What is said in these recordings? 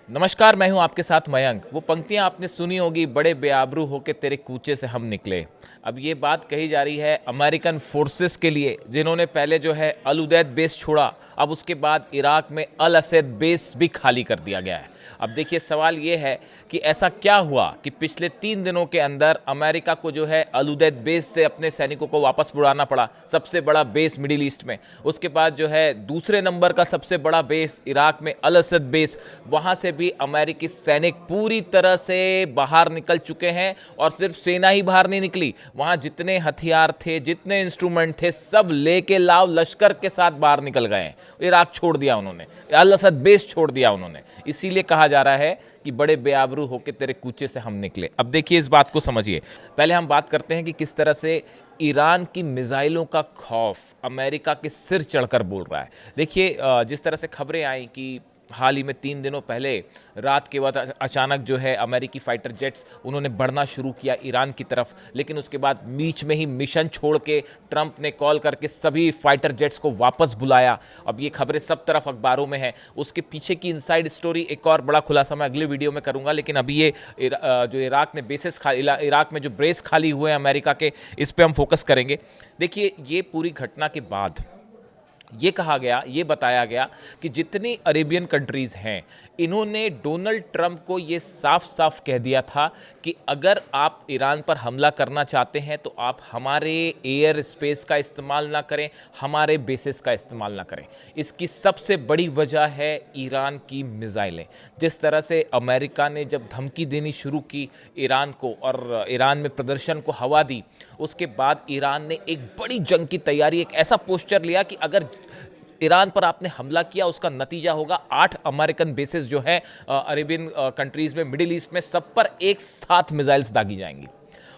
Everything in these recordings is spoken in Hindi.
नमस्कार, मैं हूं आपके साथ मयंक। वो पंक्तियां आपने सुनी होगी, बड़े बेआबरू होके तेरे कूचे से हम निकले। अब ये बात कही जा रही है अमेरिकन फोर्सेस के लिए, जिन्होंने पहले जो है अल उदैद बेस छोड़ा, अब उसके बाद इराक में अल असद बेस भी खाली कर दिया गया है। अब देखिए, सवाल ये है कि ऐसा क्या हुआ कि पिछले 3 दिनों के अंदर अमेरिका को जो है अल उदैद बेस से अपने सैनिकों को वापस बुलाना पड़ा, सबसे बड़ा बेस मिडिल ईस्ट में। उसके बाद जो है दूसरे नंबर का सबसे बड़ा बेस इराक में अल असद बेस, वहां से भी अमेरिकी सैनिक पूरी तरह से बाहर निकल चुके हैं। और सिर्फ सेना ही बाहर नहीं निकली, वहां जितने हथियार थे, जितने इंस्ट्रूमेंट थे, सब लेके लाव लश्कर के साथ बाहर निकल गए हैं। इराक छोड़ दिया उन्होंने, अल असद बेस छोड़ दिया उन्होंने। इसीलिए कहा जा रहा है कि बड़े बेआबरू होके तेरे कूचे से हम निकले। अब देखिए, इस बात को समझिए। पहले हम बात करते हैं कि किस तरह से ईरान की मिसाइलों का खौफ अमेरिका के सिर चढ़कर बोल रहा है। देखिए, जिस तरह से खबरें आई कि हाल ही में 3 दिनों पहले रात के बाद अचानक जो है अमेरिकी फाइटर जेट्स उन्होंने बढ़ना शुरू किया ईरान की तरफ, लेकिन उसके बाद बीच में ही मिशन छोड़ के ट्रंप ने कॉल करके सभी फाइटर जेट्स को वापस बुलाया। अब ये खबरें सब तरफ अखबारों में हैं। उसके पीछे की इनसाइड स्टोरी एक और बड़ा खुलासा मैं अगले वीडियो में करूंगा, लेकिन अभी ये जो इराक ने बेसिस इराक में जो बेस खाली हुए हैं अमेरिका के, इस पर हम फोकस करेंगे। देखिए, ये पूरी घटना के बाद ये कहा गया, ये बताया गया कि जितनी अरेबियन कंट्रीज़ हैं, इन्होंने डोनाल्ड ट्रंप को ये साफ साफ कह दिया था कि अगर आप ईरान पर हमला करना चाहते हैं तो आप हमारे एयर स्पेस का इस्तेमाल ना करें, हमारे बेसिस का इस्तेमाल ना करें। इसकी सबसे बड़ी वजह है ईरान की मिसाइलें। जिस तरह से अमेरिका ने जब धमकी देनी शुरू की ईरान को और ईरान में प्रदर्शन को हवा दी, उसके बाद ईरान ने एक बड़ी जंग की तैयारी, एक ऐसा पोस्चर लिया कि अगर ईरान पर आपने हमला किया, उसका नतीजा होगा 8 अमेरिकन बेसेस जो है अरेबियन कंट्रीज में, मिडिल ईस्ट में, सब पर एक साथ मिसाइल्स दागी जाएंगी।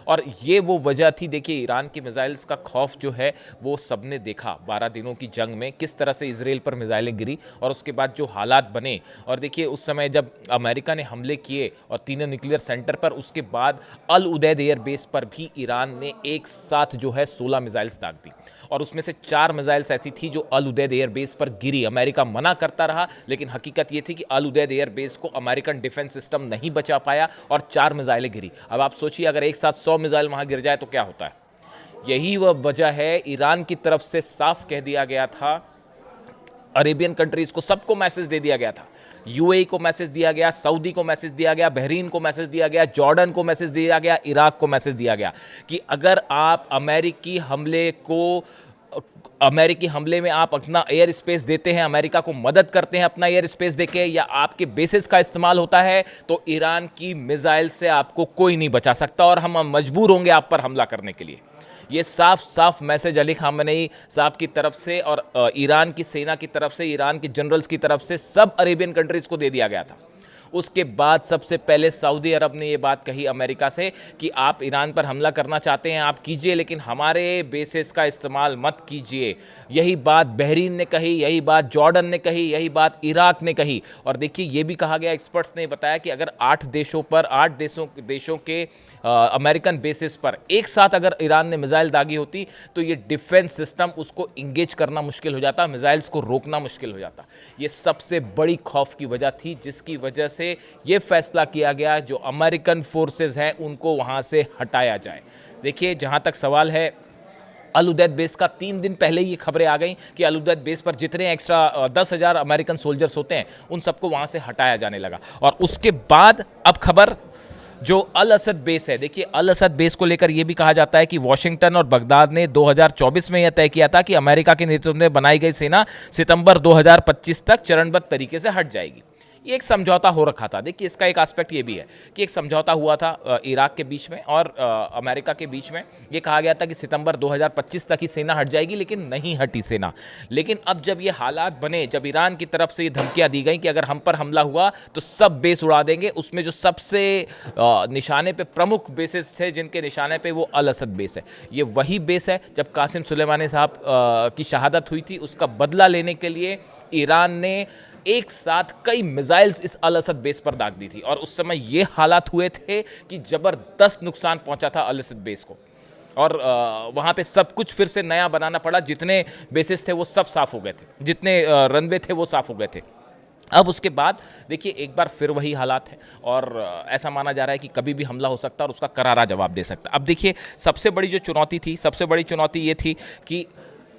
और ये वो वजह थी। देखिए, ईरान की मिसाइल्स का खौफ जो है वो सबने देखा 12 दिनों की जंग में, किस तरह से इजराइल पर मिसाइलें गिरी और उसके बाद जो हालात बने। और देखिए, उस समय जब अमेरिका ने हमले किए और तीनों न्यूक्लियर सेंटर पर, उसके बाद अल उदैद एयर बेस पर भी ईरान ने एक साथ जो है 16 मिसाइल्स दाग दी। और उसमें से 4 मिसाइल्स ऐसी थी जो अल उदैद एयर बेस पर गिरी। अमेरिका मना करता रहा, लेकिन हकीकत ये थी कि अल उदैद एयर बेस को अमेरिकन डिफेंस सिस्टम नहीं बचा पाया और 4 मिसाइलें गिरी। अब आप सोचिए, अगर एक साथ 100 मिसाइल वहां गिर जाए तो क्या होता है। यही वह वजह है, ईरान की तरफ से साफ कह दिया गया था, अरेबियन कंट्रीज को सबको मैसेज दे दिया गया था। यूएई को मैसेज दिया गया, सऊदी को मैसेज दिया गया, बहरीन को मैसेज दिया गया, जॉर्डन को मैसेज दिया गया, इराक को मैसेज दिया गया कि अगर आप अमेरिकी हमले में आप अपना एयर स्पेस देते हैं, अमेरिका को मदद करते हैं अपना एयर स्पेस देके, या आपके बेसिस का इस्तेमाल होता है, तो ईरान की मिसाइल से आपको कोई नहीं बचा सकता और हम मजबूर होंगे आप पर हमला करने के लिए। ये साफ साफ मैसेज अली खामेनेई साहब की तरफ से और ईरान की सेना की तरफ से, ईरान के जनरल्स की तरफ से सब अरेबियन कंट्रीज को दे दिया गया था। उसके बाद सबसे पहले सऊदी अरब ने ये बात कही अमेरिका से कि आप ईरान पर हमला करना चाहते हैं आप कीजिए, लेकिन हमारे बेसिस का इस्तेमाल मत कीजिए। यही बात बहरीन ने कही, यही बात जॉर्डन ने कही, यही बात इराक ने कही। और देखिए, ये भी कहा गया, एक्सपर्ट्स ने बताया कि अगर 8 देशों के अमेरिकन बेसिस पर एक साथ अगर ईरान ने मिसाइल दागी होती तो ये डिफेंस सिस्टम उसको इंगेज करना मुश्किल हो जाता, मिसाइल्स को रोकना मुश्किल हो जाता। ये सबसे बड़ी खौफ की वजह थी, जिसकी वजह से ये फैसला किया गया जो अमेरिकन फोर्सेस हैं उनको वहां से हटाया जाए। देखिए, जहां तक सवाल है अल उदैद बेस का, 3 दिन पहले ये खबरें आ गई कि अल उदैद बेस पर जितने एक्स्ट्रा 10,000 अमेरिकन सोल्जर्स होते हैं उन सबको वहां से हटाया जाने लगा। और उसके बाद अब खबर जो अल असद बेस है। देखिए, अल असद बेस को लेकर यह भी कहा जाता है कि वॉशिंगटन और बगदाद ने 2024 में यह तय किया था कि अमेरिका के नेतृत्व में बनाई गई सेना सितंबर 2025 तक चरणबद्ध तरीके से हट जाएगी। ये एक समझौता हो रखा था। देखिए, इसका एक एस्पेक्ट ये भी है कि एक समझौता हुआ था इराक के बीच में और अमेरिका के बीच में। ये कहा गया था कि सितंबर 2025 तक ही सेना हट जाएगी, लेकिन नहीं हटी सेना। लेकिन अब जब ये हालात बने, जब ईरान की तरफ से ये धमकियां दी गई कि अगर हम पर हमला हुआ तो सब बेस उड़ा देंगे, उसमें जो सबसे निशाने पे प्रमुख बेसेस थे जिनके निशाने पे, वो अल असद बेस है। ये वही बेस है जब कासिम सुलेमानी साहब की शहादत हुई थी, उसका बदला लेने के लिए ईरान ने एक साथ कई मिसाइल्स इस अल असद बेस पर दाग दी थी। और उस समय ये हालात हुए थे कि जबरदस्त नुकसान पहुंचा था अल असद बेस को, और वहाँ पे सब कुछ फिर से नया बनाना पड़ा। जितने बेसिस थे वो सब साफ हो गए थे, जितने रनवे थे वो साफ हो गए थे। अब उसके बाद देखिए एक बार फिर वही हालात है और ऐसा माना जा रहा है कि कभी भी हमला हो सकता है और उसका करारा जवाब दे सकता है। अब देखिए सबसे बड़ी जो चुनौती थी, सबसे बड़ी चुनौती ये थी कि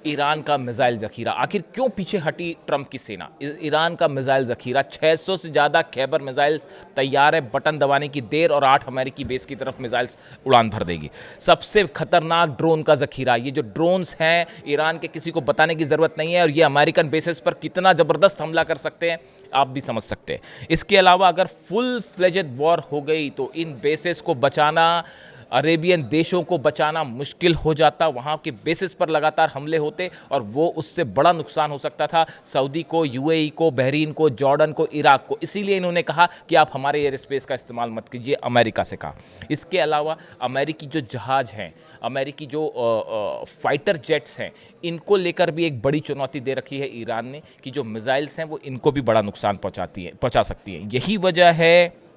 ईरान का मिसाइल ज़खीरा, आखिर क्यों पीछे हटी ट्रंप की सेना? ईरान का मिसाइल ज़खीरा 600 से ज़्यादा खैबर मिसाइल तैयार है, बटन दबाने की देर और 8 अमेरिकी बेस की तरफ मिसाइल्स उड़ान भर देगी। सबसे खतरनाक ड्रोन का ज़खीरा, ये जो ड्रोन्स हैं ईरान के किसी को बताने की ज़रूरत नहीं है और ये अमेरिकन बेसिस पर कितना ज़बरदस्त हमला कर सकते हैं आप भी समझ सकते हैं। इसके अलावा अगर फुल फ्लेजेड वॉर हो गई तो इन बेसिस को बचाना, अरेबियन देशों को बचाना मुश्किल हो जाता, वहाँ के बेसिस पर लगातार हमले होते और वो उससे बड़ा नुकसान हो सकता था सऊदी को, यूएई को, बहरीन को, जॉर्डन को, इराक को। इसीलिए इन्होंने कहा कि आप हमारे एयर स्पेस का इस्तेमाल मत कीजिए, अमेरिका से कहा। इसके अलावा अमेरिकी जो जहाज़ हैं, अमेरिकी जो फाइटर जेट्स हैं, इनको लेकर भी एक बड़ी चुनौती दे रखी है ईरान ने कि जो मिसाइल्स हैं वो इनको भी बड़ा नुकसान पहुँचा सकती है। यही वजह है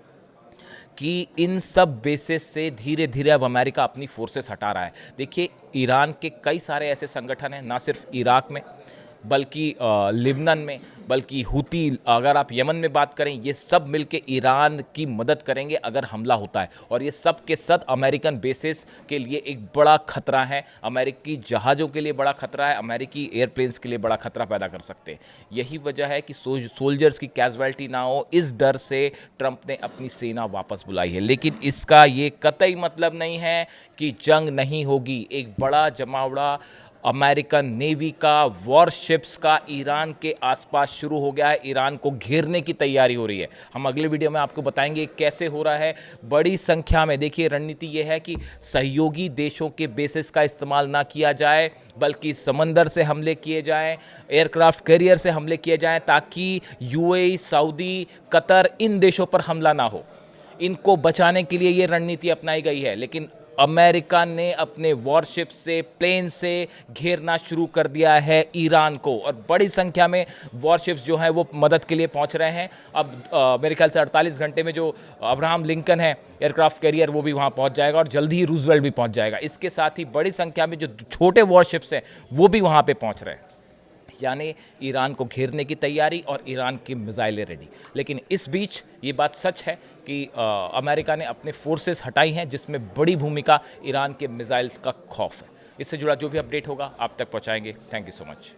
कि इन सब बेसिस से धीरे धीरे अब अमेरिका अपनी फोर्सेस हटा रहा है। देखिए ईरान के कई सारे ऐसे संगठन हैं, ना सिर्फ इराक में बल्कि लिबनन में, बल्कि हुती, अगर आप यमन में बात करें, ये सब मिलके ईरान की मदद करेंगे अगर हमला होता है। और ये सब के सब अमेरिकन बेसिस के लिए एक बड़ा खतरा है, अमेरिकी जहाज़ों के लिए बड़ा खतरा है, अमेरिकी एयरप्लेन्स के लिए बड़ा खतरा पैदा कर सकते हैं। यही वजह है कि सोल्जर्स की कैजुअल्टी ना हो, इस डर से ट्रंप ने अपनी सेना वापस बुलाई है। लेकिन इसका ये कतई मतलब नहीं है कि जंग नहीं होगी। एक बड़ा जमावड़ा अमेरिकन नेवी का, वॉरशिप्स का ईरान के आसपास शुरू हो गया है। ईरान को घेरने की तैयारी हो रही है। हम अगले वीडियो में आपको बताएंगे कैसे हो रहा है। बड़ी संख्या में, देखिए रणनीति ये है कि सहयोगी देशों के बेसिस का इस्तेमाल ना किया जाए, बल्कि समंदर से हमले किए जाएं, एयरक्राफ्ट कैरियर से हमले किए जाएं, ताकि यूएई, सऊदी, कतर, इन देशों पर हमला ना हो। इनको बचाने के लिए ये रणनीति अपनाई गई है। लेकिन अमेरिका ने अपने वॉरशिप से, प्लेन से घेरना शुरू कर दिया है ईरान को और बड़ी संख्या में वॉरशिप्स जो हैं वो मदद के लिए पहुंच रहे हैं। अब मेरे ख्याल से 48 घंटे में जो अब्राहम लिंकन है एयरक्राफ्ट कैरियर, वो भी वहां पहुंच जाएगा और जल्दी ही रूजवेल्ट भी पहुंच जाएगा। इसके साथ ही बड़ी संख्या में जो छोटे वॉरशिप्स हैं वो भी वहां पे पहुंच रहे हैं। यानी ईरान को घेरने की तैयारी और ईरान की मिसाइलें रेडी। लेकिन इस बीच ये बात सच है कि अमेरिका ने अपने फोर्सेस हटाई हैं, जिसमें बड़ी भूमिका ईरान के मिसाइल्स का खौफ है। इससे जुड़ा जो भी अपडेट होगा आप तक पहुंचाएंगे। Thank you so much.